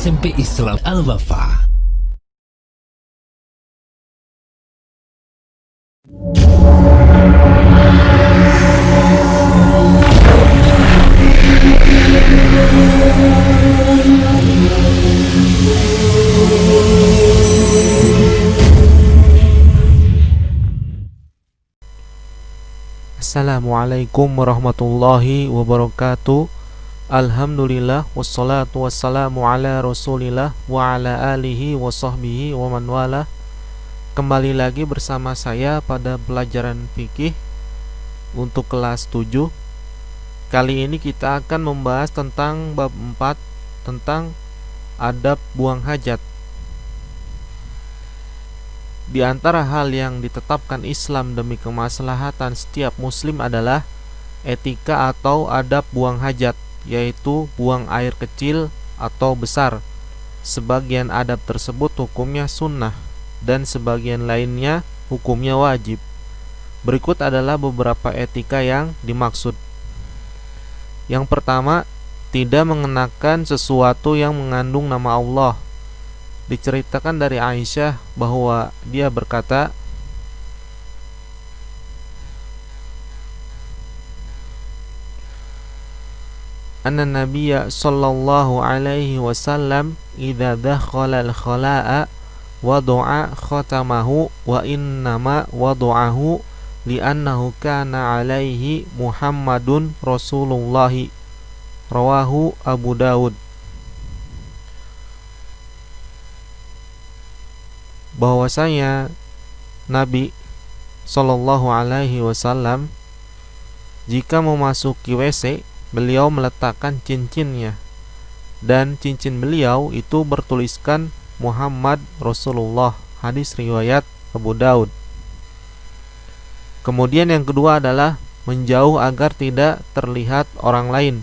SMP Islam Al-Wafa. Assalamualaikum warahmatullahi wabarakatuh. Alhamdulillah wassalatu wassalamu ala rasulillah wa ala alihi wa sahbihi wa man wala. Kembali lagi bersama saya pada pelajaran fikih untuk kelas 7. Kali ini kita akan membahas tentang bab 4 tentang adab buang hajat. Di antara hal yang ditetapkan Islam demi kemaslahatan setiap muslim adalah etika atau adab buang hajat, yaitu buang air kecil atau besar. Sebagian adab tersebut hukumnya sunnah dan sebagian lainnya hukumnya wajib. Berikut adalah beberapa etika yang dimaksud. Yang pertama, tidak mengenakan sesuatu yang mengandung nama Allah. Diceritakan dari Aisyah bahwa dia berkata, anna nabiyya sallallahu alaihi wasallam idza dakhala al-khala'a wada'a khatamahu wa innama wada'ahu li'annahu kana alaihi Muhammadun Rasulullah. Rawahu Abu Dawud. Bahwasanya Nabi Shallallahu Alaihi Wasallam jika memasuki WC, beliau meletakkan cincinnya, dan cincin beliau itu bertuliskan Muhammad Rasulullah. Hadis riwayat Abu Daud. Kemudian yang kedua adalah menjauh agar tidak terlihat orang lain.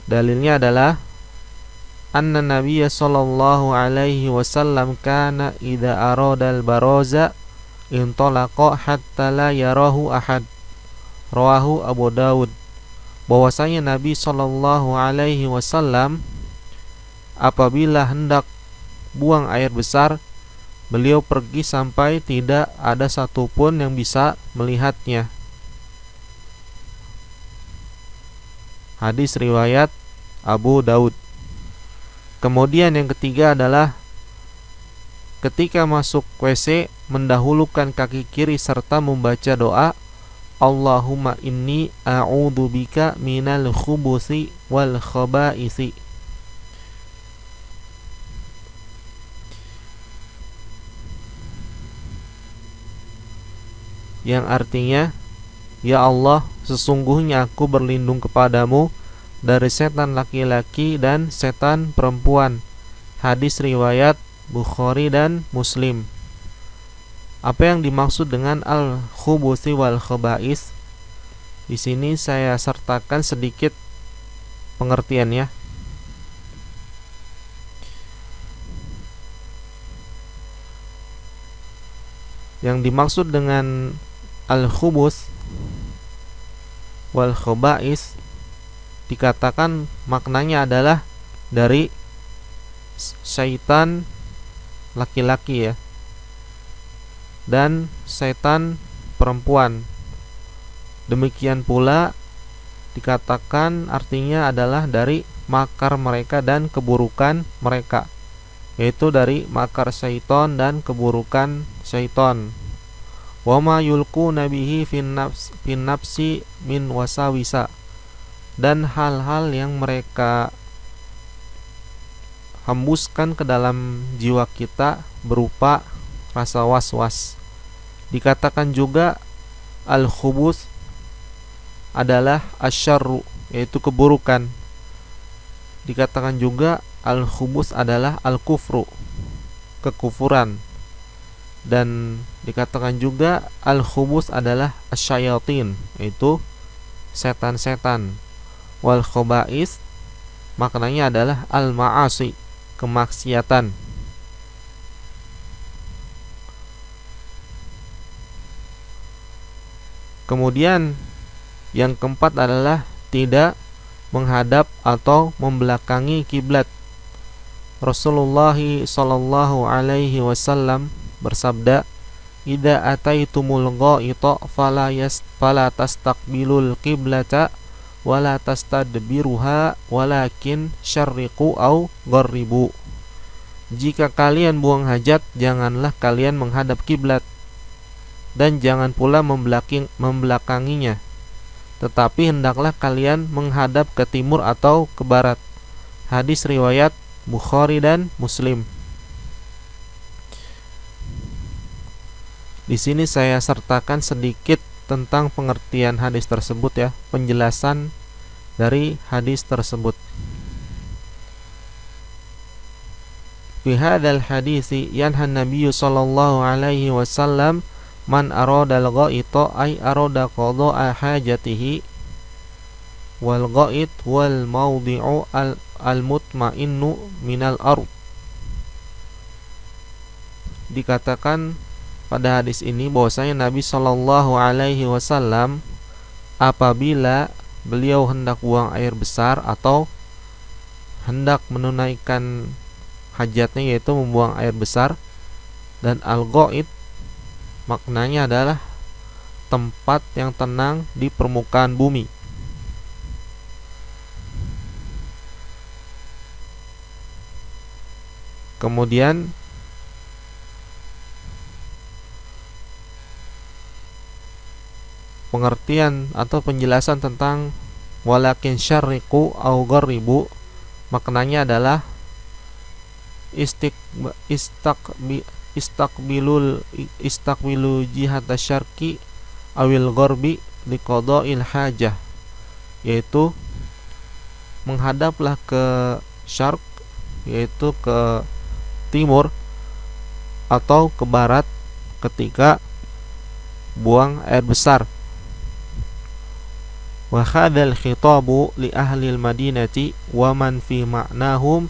Dalilnya adalah anna nabiyya sallallahu alaihi wasallam kana idza arada al-baraza intalaqa hatta la yarahu ahad. Rawahu Abu Daud. Bahwasanya Nabi sallallahu alaihi wasallam apabila hendak buang air besar, beliau pergi sampai tidak ada satupun yang bisa melihatnya. Hadis riwayat Abu Daud. Kemudian yang ketiga adalah ketika masuk WC mendahulukan kaki kiri serta membaca doa Allahumma inni a'udzubika minal khubuthi wal khaba'isi. Yang artinya, ya Allah, sesungguhnya aku berlindung kepadamu dari setan laki-laki dan setan perempuan. Hadis riwayat Bukhari dan Muslim. Apa yang dimaksud dengan al-khubuthi wal khaba'is? Di sini saya sertakan sedikit pengertiannya. Yang dimaksud dengan al-khubuth wal khaba'is dikatakan maknanya adalah dari syaitan laki-laki ya, dan setan perempuan. Demikian pula dikatakan artinya adalah dari makar mereka dan keburukan mereka, yaitu dari makar syaitan dan keburukan syaitan. Wa ma yulquna bihi fin nafsi min wasawisa, dan hal-hal yang mereka hembuskan ke dalam jiwa kita berupa rasa was-was. Dikatakan juga al-khubuth adalah asyarru, yaitu keburukan. Dikatakan juga al-khubuth adalah al-kufru, kekufuran. Dan dikatakan juga al-khubuth adalah asyayatin, yaitu setan-setan. Wal khaba'is maknanya adalah al-ma'asi, kemaksiatan. Kemudian yang keempat adalah tidak menghadap atau membelakangi kiblat. Rasulullah sallallahu alaihi wasallam bersabda, "Idza ataitumul ghaita fala tastaqbilul qiblata wala tastadbiruha walakin syarriqu au gharribu." Jika kalian buang hajat, janganlah kalian menghadap kiblat dan jangan pula membelakanginya, tetapi hendaklah kalian menghadap ke timur atau ke barat. Hadis riwayat Bukhari dan Muslim. Di sini saya sertakan sedikit tentang pengertian hadis tersebut ya, penjelasan dari hadis tersebut. Fi hadzal hadisi yanha Nabi sallallahu alaihi wasallam man arada al-ghaita ay arada qada'a hajatihi, wal ghait wal mawdi'u al-mutma'innu minal ard. Dikatakan pada hadis ini bahwasanya Nabi sallallahu alaihi wasallam apabila beliau hendak buang air besar atau hendak menunaikan hajatnya, yaitu membuang air besar, dan al-ghaid maknanya adalah tempat yang tenang di permukaan bumi. Kemudian pengertian atau penjelasan tentang walakin syarriqu au gharribu maknanya adalah istakbilu jihat syarqi awil gharbi liqada'il hajah, yaitu menghadaplah ke syarq, yaitu ke timur atau ke barat ketika buang air besar. Wa hadzal khitabu li ahli al-Madinati wa man fi ma'nahum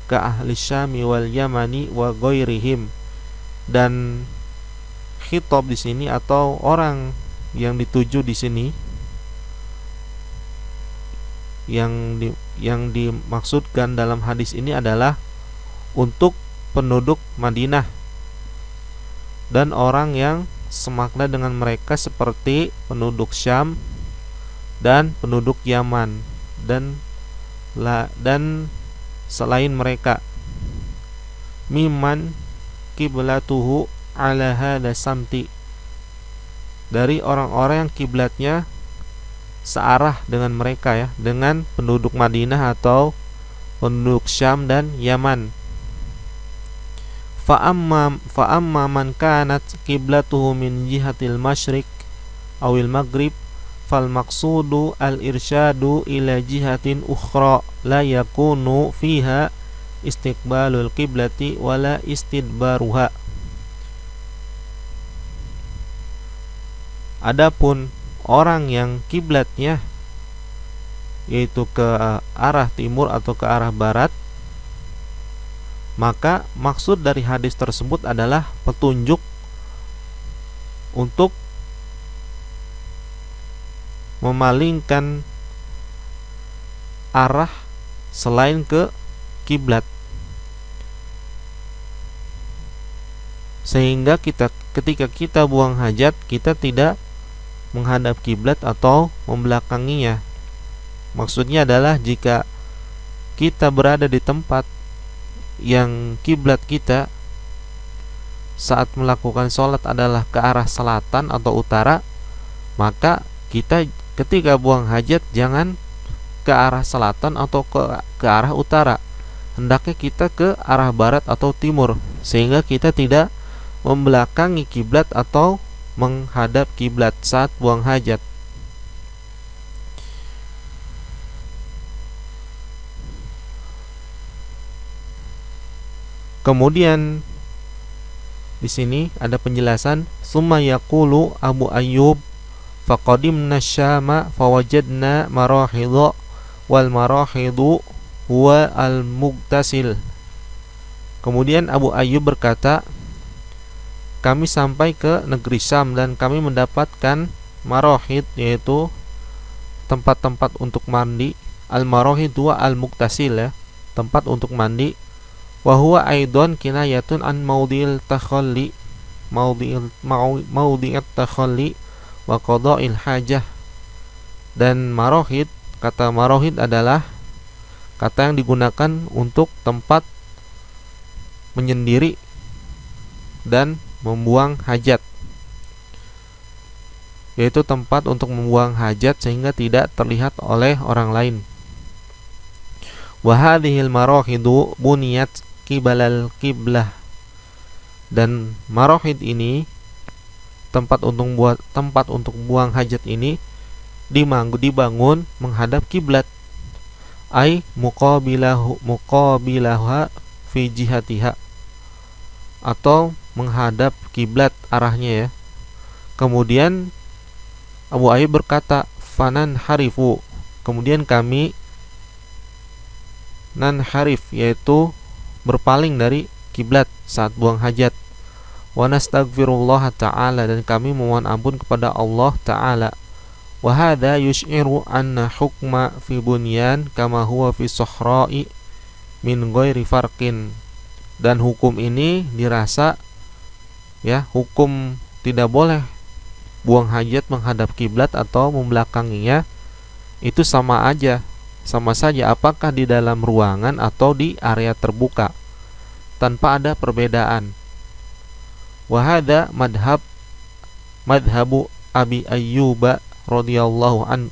ka ahli Syami wal Yamani wa ghairihim. Dan khitab di sini atau orang yang dituju di sini, yang dimaksudkan dalam hadis ini adalah untuk penduduk Madinah dan orang yang semakna dengan mereka seperti penduduk Syam dan penduduk Yaman dan selain mereka, mimman kiblatuhu ala hadha samti, dari orang-orang yang kiblatnya searah dengan mereka ya, dengan penduduk Madinah atau penduduk Syam dan Yaman. Fa amma man kanat kiblatuhu min jihatil masyriq awil maghrib fal maqsudu al irsyadu ila jihatin ukhra la yakunu fiha istiqbalul qiblati wala istidbaruha. Adapun orang yang kiblatnya yaitu ke arah timur atau ke arah barat, maka maksud dari hadis tersebut adalah petunjuk untuk memalingkan arah selain ke kiblat, sehingga ketika kita buang hajat kita tidak menghadap kiblat atau membelakanginya. Maksudnya adalah jika kita berada di tempat yang kiblat kita saat melakukan sholat adalah ke arah selatan atau utara, maka kita ketika buang hajat jangan ke arah selatan atau ke arah utara, hendaknya kita ke arah barat atau timur, sehingga kita tidak membelakangi kiblat atau menghadap kiblat saat buang hajat. Kemudian di sini ada penjelasan, summa yaqulu Abu Ayyub faqadimna Syama fawajadna marahidha wal marahidu huwa al-mughtasil. Kemudian Abu Ayyub berkata, kami sampai ke negeri Syam dan kami mendapatkan marahid, yaitu tempat-tempat untuk mandi. Al-marahid huwa al-mughtasil ya, tempat untuk mandi. Wa huwa aidon kinayatun an maudhi'il takhalli maudhi'at takhalli wa qada'il hajah. Dan marohid, kata marohid adalah kata yang digunakan untuk tempat menyendiri dan membuang hajat, yaitu tempat untuk membuang hajat sehingga tidak terlihat oleh orang lain. Wa hadhil marohidu buniyat qibalal qiblah. Dan marohid ini, tempat untuk buang hajat ini dibangun menghadap kiblat, ai muqabilaha fi jihatiha, atau menghadap kiblat arahnya ya. Kemudian Abu Ayyub berkata, fanan harifu, kemudian kami nan harif, yaitu berpaling dari kiblat saat buang hajat. Wa nastaghfirullah ta'ala, dan kami memohon ampun kepada Allah ta'ala. Wa hadha yush'iru anna hukma fi bunyan kama huwa fi sahra'i min ghairi farqin. Dan hukum ini dirasa ya, hukum tidak boleh buang hajat menghadap kiblat atau membelakanginya itu sama saja apakah di dalam ruangan atau di area terbuka, tanpa ada perbedaan. Wa hadha madhabu Abi Ayyub radhiyallahu an.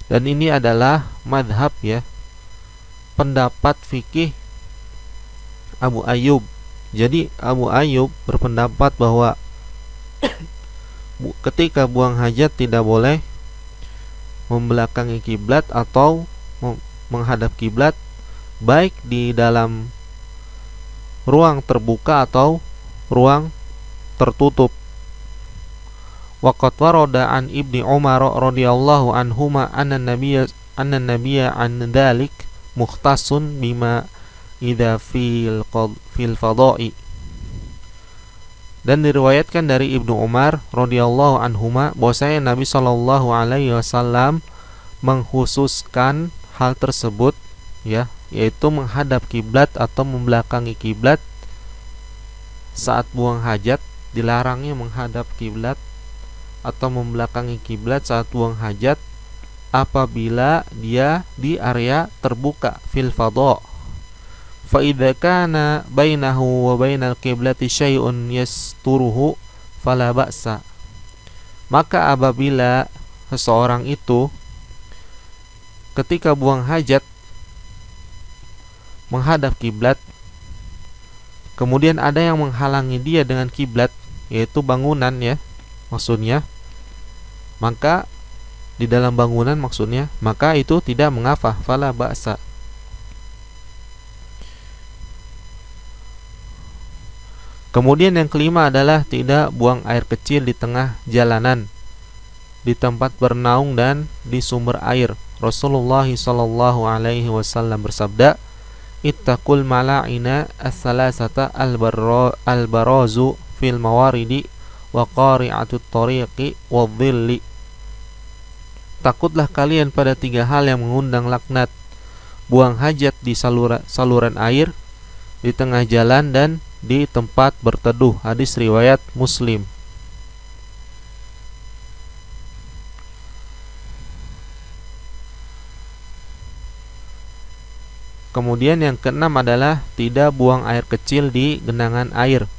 Dan ini adalah madhab ya, pendapat fikih Abu Ayyub. Jadi Abu Ayyub berpendapat bahwa ketika buang hajat tidak boleh membelakangi kiblat atau menghadap kiblat, baik di dalam ruang terbuka atau ruang tertutup. Waqad warada an Ibni Umar radhiyallahu anhuma anna nabiyya an dzalik mukhtasun bima idza fil fadha'i. Dan diriwayatkan dari Ibnu Umar radhiyallahu anhuma bahwasanya Nabi sallallahu alaihi wasallam mengkhususkan hal tersebut ya, yaitu menghadap kiblat atau membelakangi kiblat saat buang hajat. Dilarangnya menghadap kiblat atau membelakangi kiblat saat buang hajat apabila dia di area terbuka, fil fadha. Fa idza kana bainahu wa bainal qiblati syai'un yasturuhu fala ba'sa. Maka apabila seseorang itu ketika buang hajat menghadap kiblat, kemudian ada yang menghalangi dia dengan kiblat, yaitu bangunan ya maksudnya, maka di dalam bangunan maksudnya, maka itu tidak mengapa, fala ba'sa. Kemudian yang kelima adalah tidak buang air kecil di tengah jalanan, di tempat bernaung dan di sumber air. Rasulullah sallallahu alaihi wasallam bersabda, ittaqul mala'ina as-salasata al-barazu fil mawaridi wa qari'atut tariqi wa dhilli. Takutlah kalian pada 3 hal yang mengundang laknat: buang hajat di saluran air, di tengah jalan, dan di tempat berteduh. Hadis riwayat Muslim. Kemudian yang keenam adalah tidak buang air kecil di genangan air.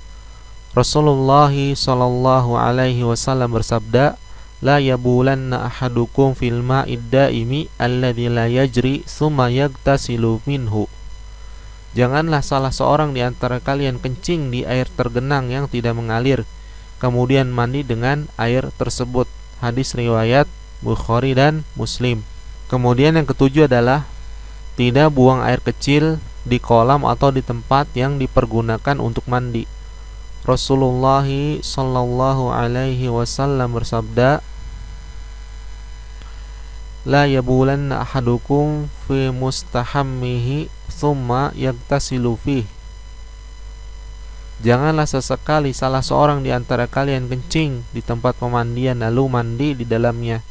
Rasulullah sallallahu alaihi wasallam bersabda, la yabulanna ahadukum fil ma'id daimi alladzi la yajri tsumma yagtasilu minhu. Janganlah salah seorang di antara kalian kencing di air tergenang yang tidak mengalir, kemudian mandi dengan air tersebut. Hadis riwayat Bukhari dan Muslim. Kemudian yang ketujuh adalah tidak buang air kecil di kolam atau di tempat yang dipergunakan untuk mandi. Rasulullah sallallahu alaihi wasallam bersabda, la yabulanna ahadukum fi mustahammihi tsumma yagtasilu fih. Janganlah sesekali salah seorang di antara kalian kencing di tempat pemandian lalu mandi di dalamnya.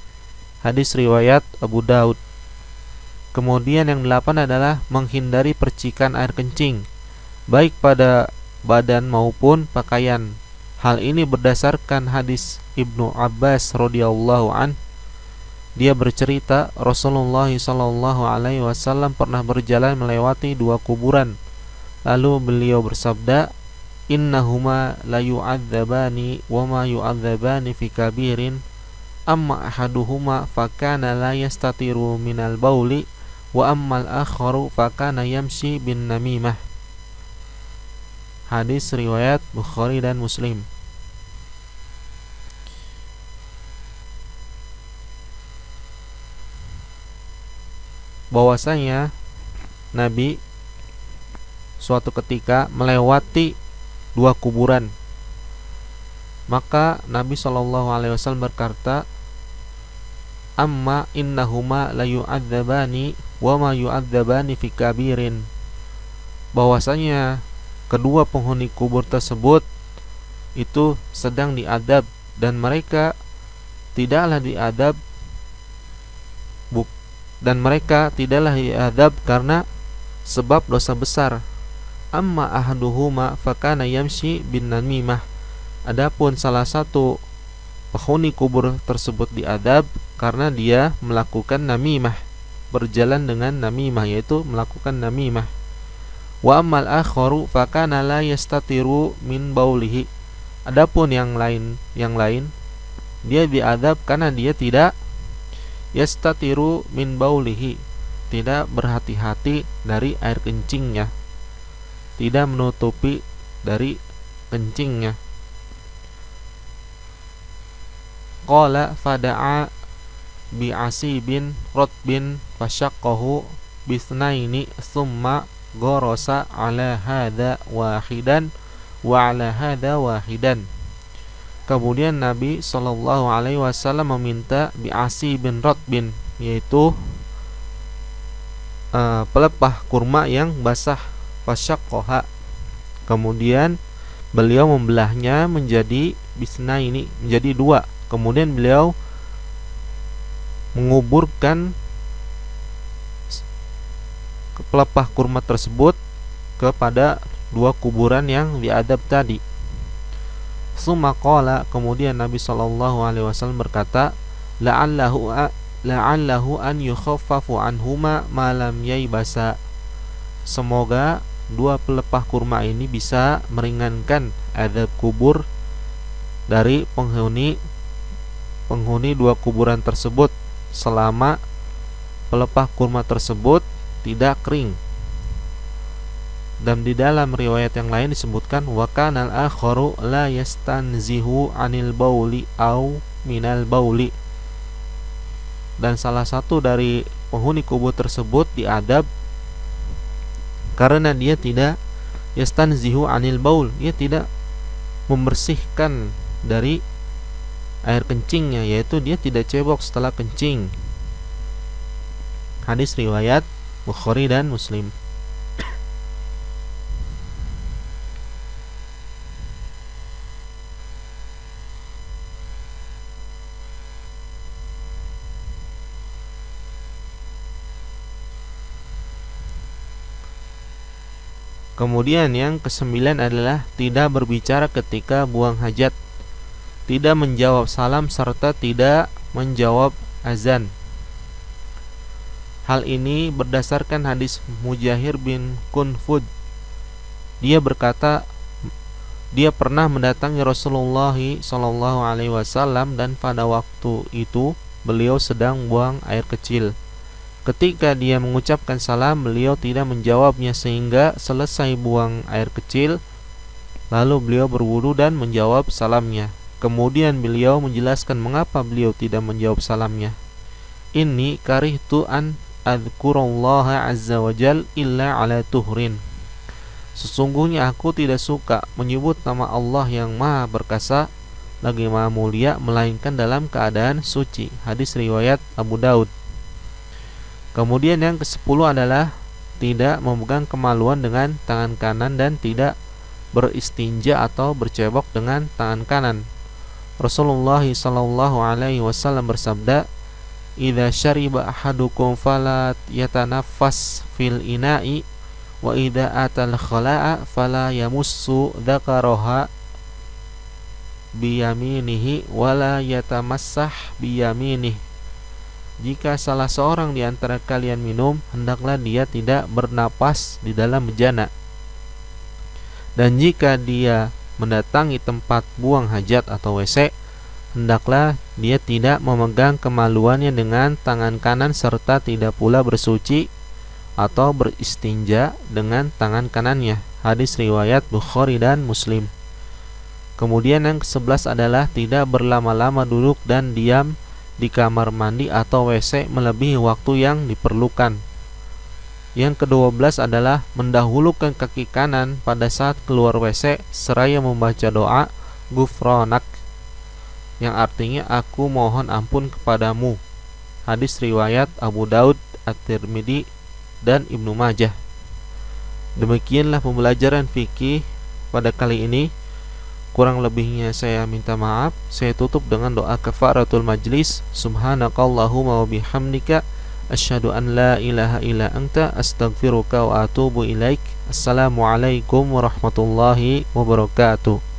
Hadis riwayat Abu Daud. Kemudian yang 8 adalah menghindari percikan air kencing. baik pada badan maupun pakaian. Hal ini berdasarkan hadis Ibnu Abbas radhiyallahu an. Dia bercerita Rasulullah sallallahu alaihi wasallam pernah berjalan melewati dua kuburan. Lalu beliau bersabda, "Innahuma la yu'adzabani wa ma yu'adzabani fi kabirin. Amma ahaduhuma fakana la yastatiru minal bauli wa ammal akharu fakana yamshi bin namimah." Hadis riwayat Bukhari dan Muslim. Bahwasanya Nabi suatu ketika melewati dua kuburan, maka Nabi SAW berkata, "Amma innahuma la yu'adzabani wa ma yu'adzabani fi kabirin." Bahwasanya kedua penghuni kubur tersebut itu sedang diadab, dan mereka tidaklah diadab karena sebab dosa besar. Amma ahaduhuma fakana yamshi bin namimah. Adapun salah satu penghuni kubur tersebut diadab karena dia melakukan namimah, berjalan dengan namimah, yaitu melakukan namimah. Wa ammal akharu fakana la yastatiru min baulihi. Adapun yang lain dia diadab karena dia tidak yastatiru min baulihi, tidak berhati-hati dari air kencingnya, tidak menutupi dari kencingnya. Qala fada'a bi'asibin rotbin fasyaqqahu bisnaini thumma gorosa ala hadha wahidan wa ala hadha wahidan. Kemudian Nabi SAW meminta bi'asibin rotbin, yaitu pelepah kurma yang basah, fasyaqqaha. Kemudian beliau membelahnya menjadi bisnaini, menjadi dua. Kemudian beliau menguburkan pelepah kurma tersebut kepada dua kuburan yang diadab tadi. Summa qala, kemudian Nabi SAW berkata, la'allahu an yukhaffafu anhuma ma lam yaybasa. Semoga dua pelepah kurma ini bisa meringankan azab kubur dari penghuni dua kuburan tersebut selama pelepah kurma tersebut tidak kering. Dan di dalam riwayat yang lain disebutkan wa kanal akharu la yastanzihu anil bauli au minal bauli. Dan salah satu dari penghuni kubur tersebut diadab karena dia tidak yastanzihu anil baul, dia tidak membersihkan dari air kencingnya, yaitu dia tidak cebok setelah kencing. Hadis riwayat Bukhari dan Muslim. Kemudian yang kesembilan adalah tidak berbicara ketika buang hajat, tidak menjawab salam, serta tidak menjawab azan. Hal ini berdasarkan hadis Mujahir bin Kunfud. Dia berkata, dia pernah mendatangi Rasulullah SAW dan pada waktu itu beliau sedang buang air kecil. Ketika dia mengucapkan salam, beliau tidak menjawabnya sehingga selesai buang air kecil. Lalu beliau berwudu dan menjawab salamnya. Kemudian beliau menjelaskan mengapa beliau tidak menjawab salamnya. Inni karihtu an adzkurallaha azza wajal illa ala tuhrin. Sesungguhnya aku tidak suka menyebut nama Allah yang maha perkasa lagi maha mulia melainkan dalam keadaan suci. Hadis riwayat Abu Daud. Kemudian yang ke-10 adalah tidak memegang kemaluan dengan tangan kanan dan tidak beristinja atau bercebok dengan tangan kanan. Rasulullah SAW bersabda, "Idza syariba ahadukum falat yatanaffas fil ina'i Wa idza atal khala'a fala yamussu dzakaraha biyaminihi wala yatamassah biyaminih. Jika salah seorang di antara kalian minum, hendaklah dia tidak bernapas di dalam bejana. Dan jika dia mendatangi tempat buang hajat atau WC, hendaklah dia tidak memegang kemaluannya dengan tangan kanan serta tidak pula bersuci atau beristinja dengan tangan kanannya. Hadis riwayat Bukhari dan Muslim. Kemudian yang ke-11 adalah tidak berlama-lama duduk dan diam di kamar mandi atau WC melebihi waktu yang diperlukan. Yang ke-12 adalah mendahulukan kaki kanan pada saat keluar WC seraya membaca doa Ghufranak, yang artinya aku mohon ampun kepadamu. Hadis riwayat Abu Daud, At-Tirmidzi dan Ibnu Majah. Demikianlah pembelajaran fikih pada kali ini. Kurang lebihnya saya minta maaf. Saya tutup dengan doa kafaratul majlis. Subhanakallahumma wa bihamdika asyhadu an la ilaha illa anta astaghfiruka wa atubu ilaik. Assalamualaikum warahmatullahi wabarakatuh.